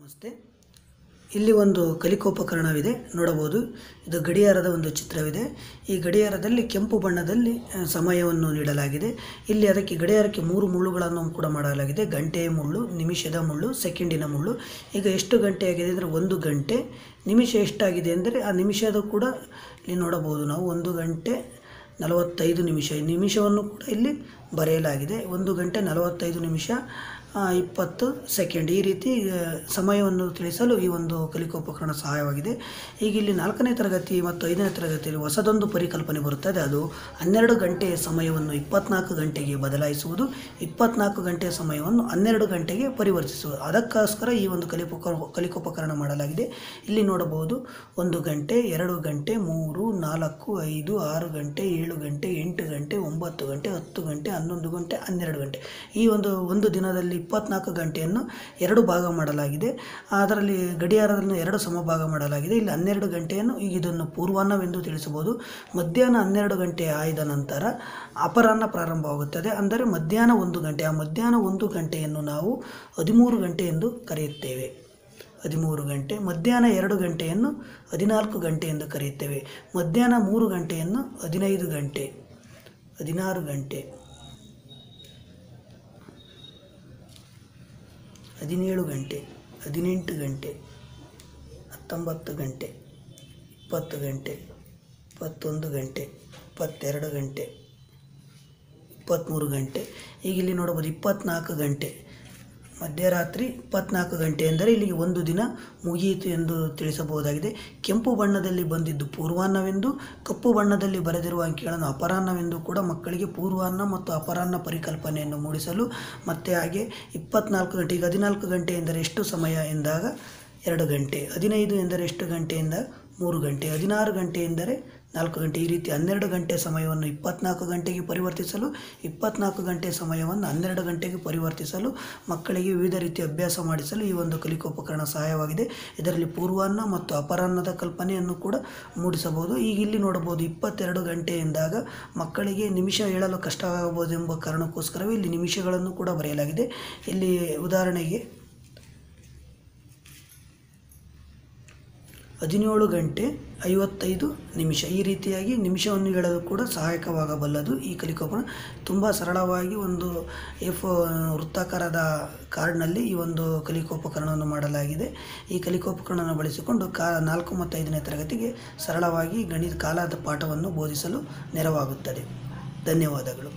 ನಮಸ್ತೆ. ಇಲ್ಲಿ ಒಂದು ಕಲಿಕೋಪಕರಣವಿದೆ ನೋಡಬಹುದು. ಇದು ಗಡಿಯಾರದ ಒಂದು ಚಿತ್ರವಿದೆ. ಈ ಗಡಿಯಾರದಲ್ಲಿ ಕೆಂಪು ಬಣ್ಣದಲ್ಲಿ ಸಮಯವನ್ನು ನೀಡಲಾಗಿದೆ. ಇಲ್ಲಿ ಅದಕ್ಕೆ ಗಡಿಯಾರಕ್ಕೆ 3 ಮುಳ್ಳುಗಳನ್ನು ಕೂಡ ಮಾಡಲಾಗಿದೆ. ಗಂಟೆಯ ಮುಳ್ಳು, ನಿಮಿಷದ ಮುಳ್ಳು, ಸೆಕೆಂಡಿನ ಮುಳ್ಳು. ಈಗ ಎಷ್ಟು ಗಂಟೆ ಆಗಿದೆ ಅಂದರೆ 1 ಗಂಟೆ. ನಿಮಿಷ ಎಷ್ಟಾಗಿದೆ ಅಂದರೆ ಆ ನಿಮಿಷದ ಕೂಡ ಇಲ್ಲಿ ನೋಡಬಹುದು ನಾವು. 1 ಗಂಟೆ 45 ನಿಮಿಷ. ಈ ನಿಮಿಷವನ್ನು ಕೂಡ ಇಲ್ಲಿ ಬರೆಯಲಾಗಿದೆ. 1 ಗಂಟೆ 45 ನಿಮಿಷ 20 ಸೆಕೆಂಡ್. ಈ ರೀತಿ ಸಮಯವನ್ನು ತಿಳಿಸಲು ಈ ಒಂದು ಕಲಿಕೋಪಕರಣ ಸಹಾಯವಾಗಿದೆ. ಈಗ ಇಲ್ಲಿ 4ನೇ ತರಗತಿ ಮತ್ತು 5ನೇ ತರಗತಿಯಲ್ಲಿ ಹೊಸದೊಂದು ಪರಿಕಲ್ಪನೆ ಬರುತ್ತದೆ. ಅದು 12 ಗಂಟೆಯ ಸಮಯವನ್ನು 24 ಗಂಟೆಗೆ ಬದಲಾಯಿಸುವುದು, 24 ಗಂಟೆಯ ಸಮಯವನ್ನು 12 ಗಂಟೆಗೆ ಪರಿವರ್ತಿಸುವುದು. ಅದಕ್ಕೋಸ್ಕರ ಈ ಒಂದು ಕಲಿಕೋಪಕರಣ ಮಾಡಲಾಗಿದೆ. ಇಲ್ಲಿ ನೋಡಬಹುದು 1 ಗಂಟೆ, 2 ಗಂಟೆ, 3, 4, 5, 6 ಗಂಟೆ, 7 ಗಂಟೆ, 8 ಗಂಟೆ, 9 ಗಂಟೆ, 10 ಗಂಟೆ, 11 ಗಂಟೆ, 12 ಗಂಟೆ. ಈ ಒಂದು ದಿನದಲ್ಲಿ 24 ಗಂಟೆಯನ್ನು 2 ಭಾಗ ಮಾಡಲಾಗಿದೆ. ಅದರಲ್ಲಿ ಗಡಿಯಾರವನ್ನು 2 ಸಮಭಾಗ ಮಾಡಲಾಗಿದೆ. ಇಲ್ಲಿ 12 ಗಂಟೆಯನ್ನು ಈಗ ಇದನ್ನು ಪೂರ್ವಾಹ್ನವೆಂದು ತಿಳಿಸಬಹುದು. ಮಧ್ಯಾಹ್ನ 12 ಗಂಟೆ ಆಯ್ದ ನಂತರ ಅಪರಾಹ್ನ ಪ್ರಾರಂಭವಾಗುತ್ತದೆ. ಅಂದರೆ ಮಧ್ಯಾಹ್ನ 1 ಗಂಟೆ. ಆ ಮಧ್ಯಾಹ್ನ 1 ಗಂಟೆಯನ್ನು ನಾವು 13 ಗಂಟೆ ಎಂದು ಕರೆಯುತ್ತೇವೆ. 13 ಗಂಟೆ. ಮಧ್ಯಾಹ್ನ 2 ಗಂಟೆಯನ್ನು 14 ಗಂಟೆ ಎಂದು ಕರೆಯುತ್ತೇವೆ. ಮಧ್ಯಾಹ್ನ 3 ಗಂಟೆಯನ್ನು 15 ಗಂಟೆ, 16 ಗಂಟೆ, 17 ಗಂಟೆ, 18 ಗಂಟೆ, 19 ಗಂಟೆ, 20 ಗಂಟೆ, 21 ಗಂಟೆ, 22 ಗಂಟೆ, 23 ಗಂಟೆ. ಈಗ ಇಲ್ಲಿ ನೋಡಬಹುದು 24 ಗಂಟೆ. ಮಧ್ಯರಾತ್ರಿ 24 ಗಂಟೆ ಎಂದರೆ ಇಲ್ಲಿಗೆ ಒಂದು ದಿನ ಮುಗಿಯಿತು ಎಂದು ತಿಳಿಸಬಹುದಾಗಿದೆ. ಕೆಂಪು ಬಣ್ಣದಲ್ಲಿ ಬಂದಿದ್ದು ಪೂರ್ವಾಹ್ನವೆಂದು, ಕಪ್ಪು ಬಣ್ಣದಲ್ಲಿ ಬರೆದಿರುವ ಅಂಕಿಗಳನ್ನು ಅಪರಾಹ್ನವೆಂದು ಕೂಡ ಮಕ್ಕಳಿಗೆ ಪೂರ್ವಾಹ್ನ ಮತ್ತು ಅಪರಾಹ್ನ ಪರಿಕಲ್ಪನೆಯನ್ನು ಮೂಡಿಸಲು, ಮತ್ತು ಹಾಗೆ 24 ಗಂಟೆ. ಈಗ 14 ಗಂಟೆ ಎಂದರೆ ಎಷ್ಟು ಸಮಯ ಎಂದಾಗ 2 ಗಂಟೆ, 15 ಎಂದರೆ ಎಷ್ಟು ಗಂಟೆ ಎಂದಾಗ 3 ಗಂಟೆ, 16 ಗಂಟೆ ಎಂದರೆ 4 ಗಂಟೆ. ಈ ರೀತಿ 12 ಗಂಟೆ ಸಮಯವನ್ನು 24 ಗಂಟೆಗೆ ಪರಿವರ್ತಿಸಲು, 24 ಗಂಟೆ ಸಮಯವನ್ನು 12 ಗಂಟೆಗೆ ಪರಿವರ್ತಿಸಲು ಮಕ್ಕಳಿಗೆ ವಿವಿಧ ರೀತಿಯ ಅಭ್ಯಾಸ ಮಾಡಿಸಲು ಈ ಒಂದು ಕಲಿಕೋಪಕರಣ ಸಹಾಯವಾಗಿದೆ. ಇದರಲ್ಲಿ ಪೂರ್ವಾಹ್ನ ಮತ್ತು ಅಪರಾಹ್ನದ ಕಲ್ಪನೆಯನ್ನು ಕೂಡ ಮೂಡಿಸಬಹುದು. ಈಗ ಇಲ್ಲಿ ನೋಡಬಹುದು 22 ಗಂಟೆ ಎಂದಾಗ ಮಕ್ಕಳಿಗೆ ನಿಮಿಷ ಹೇಳಲು ಕಷ್ಟವಾಗಬಹುದು ಎಂಬ ಕಾರಣಕ್ಕೋಸ್ಕರವೇ ಇಲ್ಲಿ ನಿಮಿಷಗಳನ್ನು ಕೂಡ ಬರೆಯಲಾಗಿದೆ. ಇಲ್ಲಿ ಉದಾಹರಣೆಗೆ 17 ಗಂಟೆ 55 ನಿಮಿಷ. ಈ ರೀತಿಯಾಗಿ ನಿಮಿಷವನ್ನು ಹೇಳಲು ಕೂಡ ಸಹಾಯಕವಾಗಬಲ್ಲದು ಈ ಕಲಿಕೋಪಕರಣ. ತುಂಬ ಸರಳವಾಗಿ ಒಂದು ವೃತ್ತಾಕಾರದ ಕಾರ್ಡ್ನಲ್ಲಿ ಈ ಒಂದು ಕಲಿಕೋಪಕರಣವನ್ನು ಮಾಡಲಾಗಿದೆ. ಈ ಕಲಿಕೋಪಕರಣವನ್ನು ಬಳಸಿಕೊಂಡು 4 ಮತ್ತು 5ನೇ ತರಗತಿಗೆ ಸರಳವಾಗಿ ಕಾಲದ ಪಾಠವನ್ನು ಬೋಧಿಸಲು ನೆರವಾಗುತ್ತದೆ. ಧನ್ಯವಾದಗಳು.